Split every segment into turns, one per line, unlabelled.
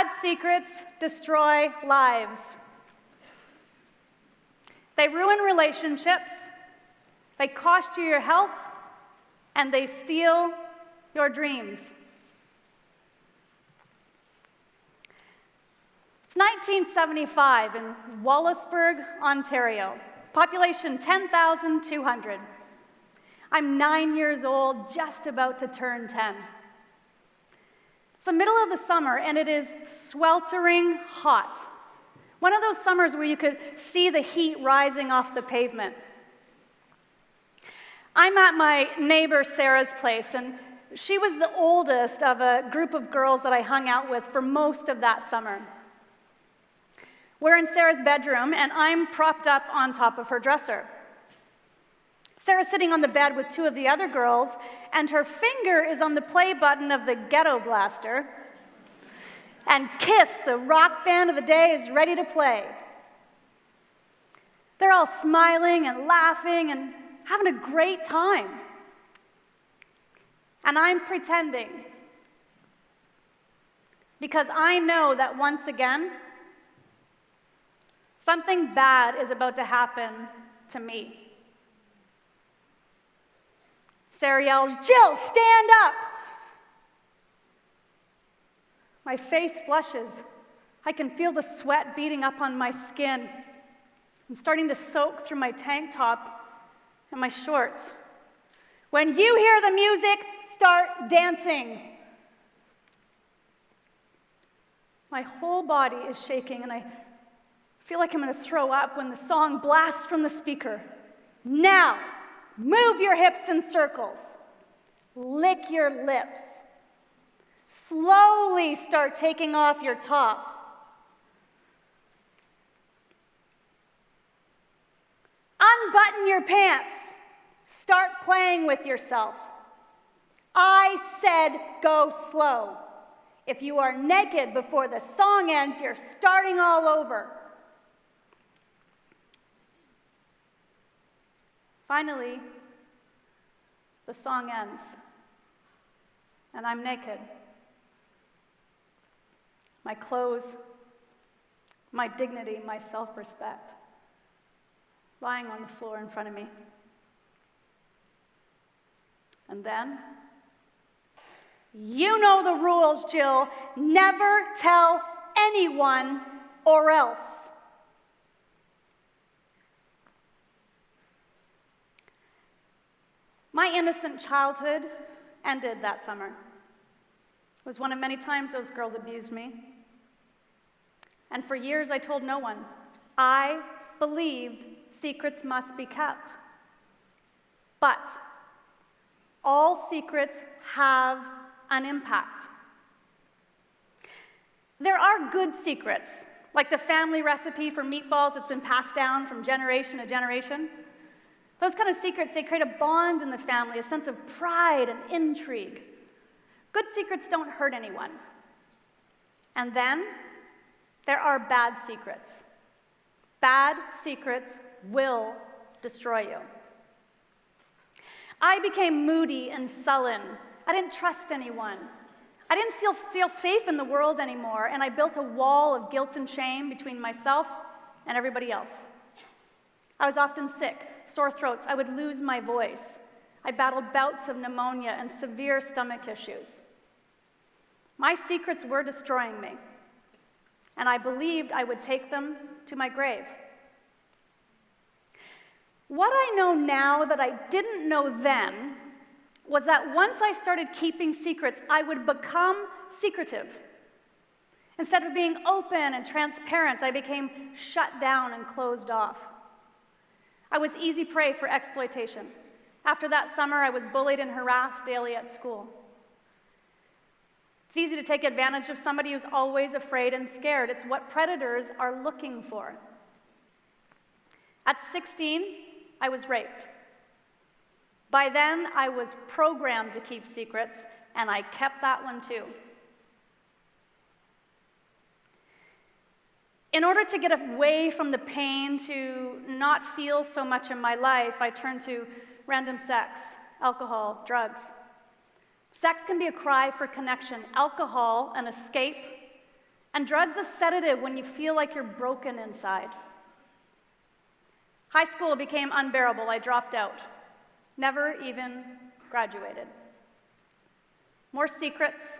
Bad secrets destroy lives. They ruin relationships, they cost you your health, and they steal your dreams. It's 1975 in Wallaceburg, Ontario. Population 10,200. I'm 9 years old, just about to turn 10. It's the middle of the summer, and it is sweltering hot. One of those summers where you could see the heat rising off the pavement. I'm at my neighbor Sarah's place, and she was the oldest of a group of girls that I hung out with for most of that summer. We're in Sarah's bedroom, and I'm propped up on top of her dresser. Sarah's sitting on the bed with two of the other girls, and her finger is on the play button of the Ghetto Blaster, and Kiss, the rock band of the day, is ready to play. They're all smiling and laughing and having a great time. And I'm pretending, because I know that once again, something bad is about to happen to me. Sarah yells, "Jill, stand up!" My face flushes. I can feel the sweat beating up on my skin and starting to soak through my tank top and my shorts. When you hear the music, start dancing. My whole body is shaking, and I feel like I'm going to throw up when the song blasts from the speaker. Now, move your hips in circles. Lick your lips. Slowly start taking off your top. Unbutton your pants. Start playing with yourself. I said go slow. If you are naked before the song ends, you're starting all over. Finally, the song ends, and I'm naked. My clothes, my dignity, my self-respect, lying on the floor in front of me. And then, you know the rules, Jill. Never tell anyone or else. My innocent childhood ended that summer. It was one of many times those girls abused me. And for years I told no one. I believed secrets must be kept. But all secrets have an impact. There are good secrets, like the family recipe for meatballs that's been passed down from generation to generation. Those kind of secrets, they create a bond in the family, a sense of pride and intrigue. Good secrets don't hurt anyone. And then there are bad secrets. Bad secrets will destroy you. I became moody and sullen. I didn't trust anyone. I didn't feel safe in the world anymore, and I built a wall of guilt and shame between myself and everybody else. I was often sick, sore throats. I would lose my voice. I battled bouts of pneumonia and severe stomach issues. My secrets were destroying me, and I believed I would take them to my grave. What I know now that I didn't know then was that once I started keeping secrets, I would become secretive. Instead of being open and transparent, I became shut down and closed off. I was easy prey for exploitation. After that summer, I was bullied and harassed daily at school. It's easy to take advantage of somebody who's always afraid and scared. It's what predators are looking for. At 16, I was raped. By then, I was programmed to keep secrets, and I kept that one too. In order to get away from the pain, to not feel so much in my life, I turned to random sex, alcohol, drugs. Sex can be a cry for connection, alcohol an escape, And drugs a sedative when you feel like you're broken inside. High school became unbearable. I dropped out. Never even graduated. More secrets,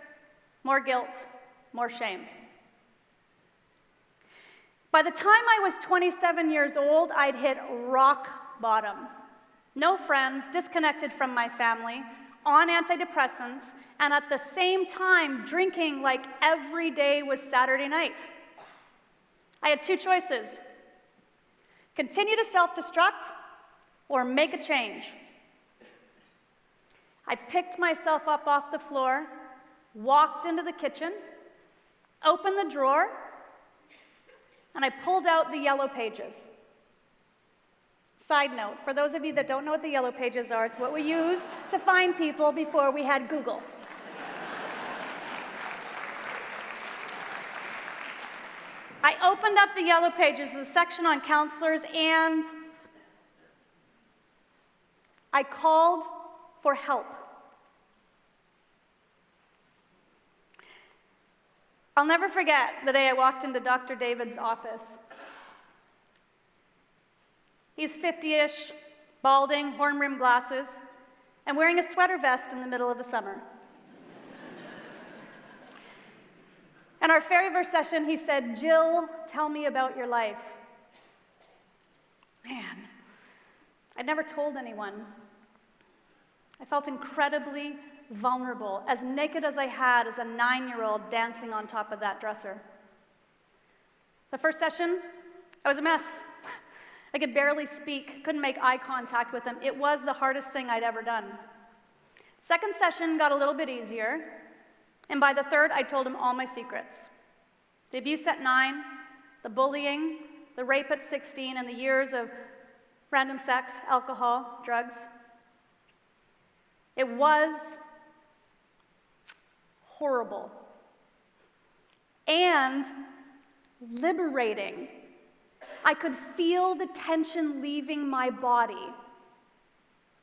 more guilt, more shame. By the time I was 27 years old, I'd hit rock bottom. No friends, disconnected from my family, on antidepressants, and at the same time drinking like every day was Saturday night. I had two choices: continue to self-destruct or make a change. I picked myself up off the floor, walked into the kitchen, opened the drawer, and I pulled out the yellow pages. Side note, for those of you that don't know what the yellow pages are, it's what we used to find people before we had Google. I opened up the yellow pages, the section on counselors, and I called for help. I'll never forget the day I walked into Dr. David's office. He's 50-ish, balding, horn-rimmed glasses, and wearing a sweater vest in the middle of the summer. In our Fairyverse session, he said, "Jill, tell me about your life." Man, I'd never told anyone. I felt incredibly vulnerable, as naked as I had as a 9-year-old dancing on top of that dresser. The first session, I was a mess. I could barely speak, couldn't make eye contact with him. It was the hardest thing I'd ever done. Second session got a little bit easier, and by the third, I told him all my secrets. The abuse at 9, the bullying, the rape at 16, and the years of random sex, alcohol, drugs. It was horrible and liberating. I could feel the tension leaving my body.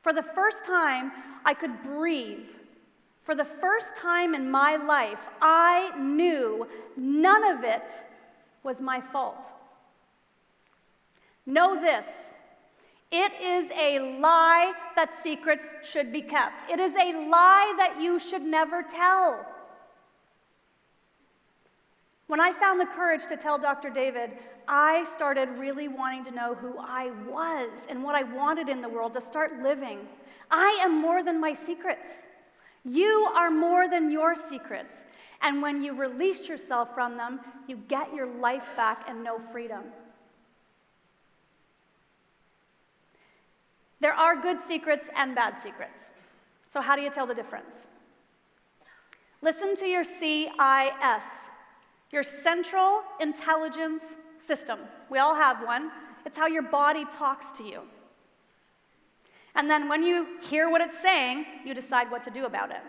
For the first time, I could breathe. For the first time in my life, I knew none of it was my fault. Know this: it is a lie that secrets should be kept. It is a lie that you should never tell. When I found the courage to tell Dr. David, I started really wanting to know who I was and what I wanted in the world, to start living. I am more than my secrets. You are more than your secrets. And when you release yourself from them, you get your life back and know freedom. There are good secrets and bad secrets. So how do you tell the difference? Listen to your CIS, your Central Intelligence System. We all have one. It's how your body talks to you. And then when you hear what it's saying, you decide what to do about it.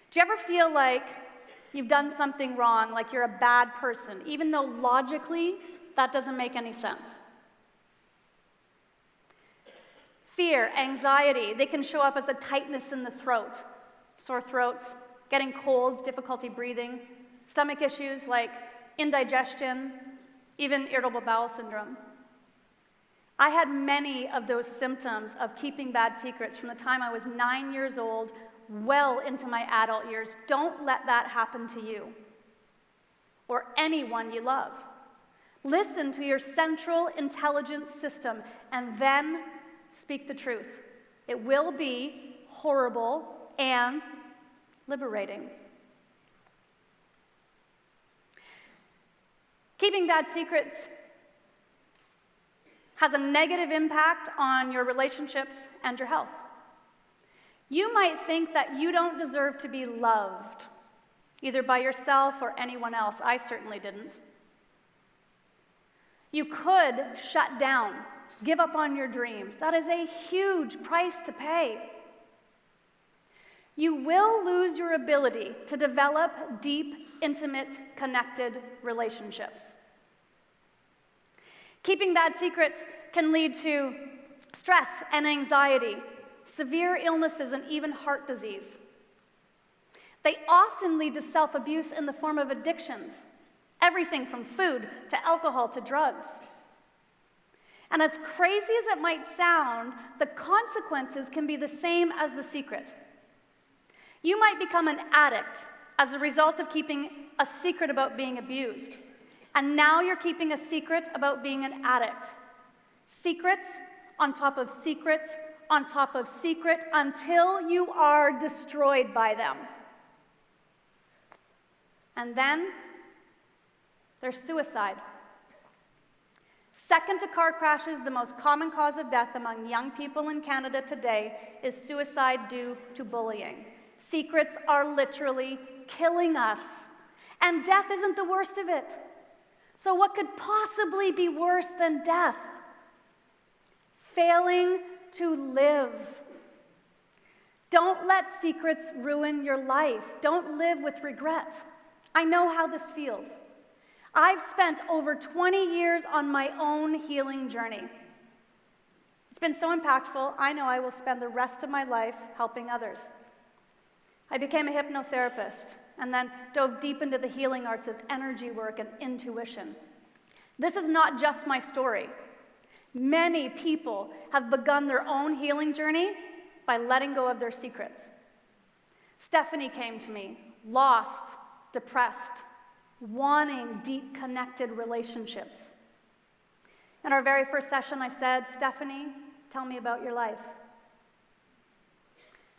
Do you ever feel like you've done something wrong, like you're a bad person, even though logically that doesn't make any sense? Fear, anxiety, they can show up as a tightness in the throat, sore throats, getting colds, difficulty breathing, stomach issues like indigestion, even irritable bowel syndrome. I had many of those symptoms of keeping bad secrets from the time I was 9 years old well into my adult years. Don't let that happen to you or anyone you love. Listen to your Central Intelligence System and then speak the truth. It will be horrible and liberating. Keeping bad secrets has a negative impact on your relationships and your health. You might think that you don't deserve to be loved, either by yourself or anyone else. I certainly didn't. You could shut down, give up on your dreams. That is a huge price to pay. You will lose your ability to develop deep, intimate, connected relationships. Keeping bad secrets can lead to stress and anxiety, severe illnesses, and even heart disease. They often lead to self-abuse in the form of addictions, everything from food to alcohol to drugs. And as crazy as it might sound, the consequences can be the same as the secret. You might become an addict as a result of keeping a secret about being abused. And now you're keeping a secret about being an addict. Secret on top of secret on top of secret until you are destroyed by them. And then there's suicide. Second to car crashes, the most common cause of death among young people in Canada today is suicide due to bullying. Secrets are literally killing us. And death isn't the worst of it. So what could possibly be worse than death? Failing to live. Don't let secrets ruin your life. Don't live with regret. I know how this feels. I've spent over 20 years on my own healing journey. It's been so impactful, I know I will spend the rest of my life helping others. I became a hypnotherapist and then dove deep into the healing arts of energy work and intuition. This is not just my story. Many people have begun their own healing journey by letting go of their secrets. Stephanie came to me, lost, depressed, wanting deep connected relationships. In our very first session, I said, "Stephanie, tell me about your life."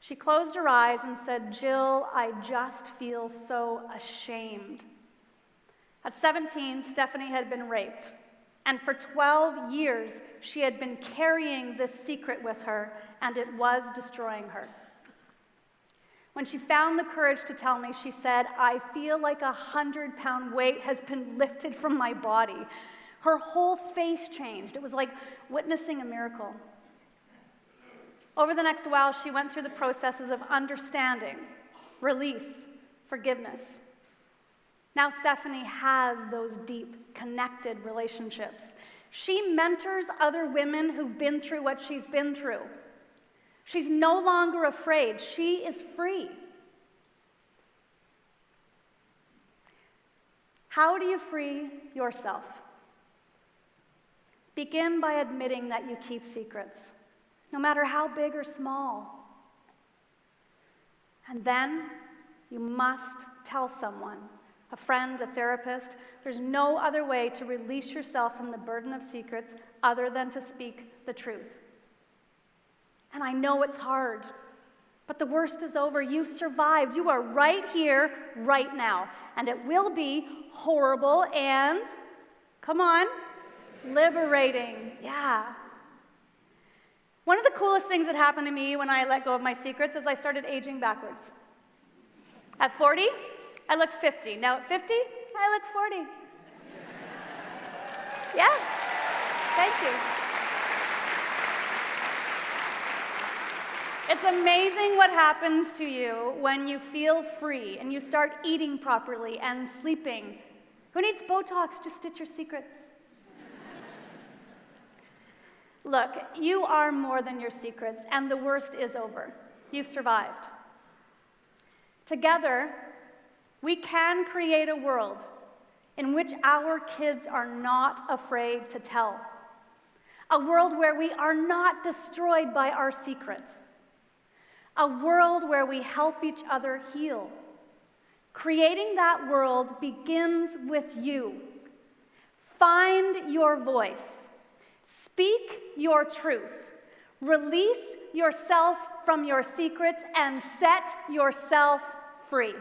She closed her eyes and said, "Jill, I just feel so ashamed." At 17, Stephanie had been raped, and for 12 years, she had been carrying this secret with her, and it was destroying her. When she found the courage to tell me, she said, "I feel like a 100-pound weight has been lifted from my body." Her whole face changed. It was like witnessing a miracle. Over the next while, she went through the processes of understanding, release, forgiveness. Now Stephanie has those deep, connected relationships. She mentors other women who've been through what she's been through. She's no longer afraid. She is free. How do you free yourself? Begin by admitting that you keep secrets, no matter how big or small. And then you must tell someone, a friend, a therapist. There's no other way to release yourself from the burden of secrets other than to speak the truth. And I know it's hard, but the worst is over. You've survived. You are right here, right now. And it will be horrible and, come on, liberating. Yeah. One of the coolest things that happened to me when I let go of my secrets is I started aging backwards. At 40, I looked 50. Now at 50, I look 40. Yeah, thank you. It's amazing what happens to you when you feel free and you start eating properly and sleeping. Who needs Botox? Just stitch your secrets. Look, you are more than your secrets, and the worst is over. You've survived. Together, we can create a world in which our kids are not afraid to tell. A world where we are not destroyed by our secrets. A world where we help each other heal. Creating that world begins with you. Find your voice. Speak your truth. Release yourself from your secrets and set yourself free.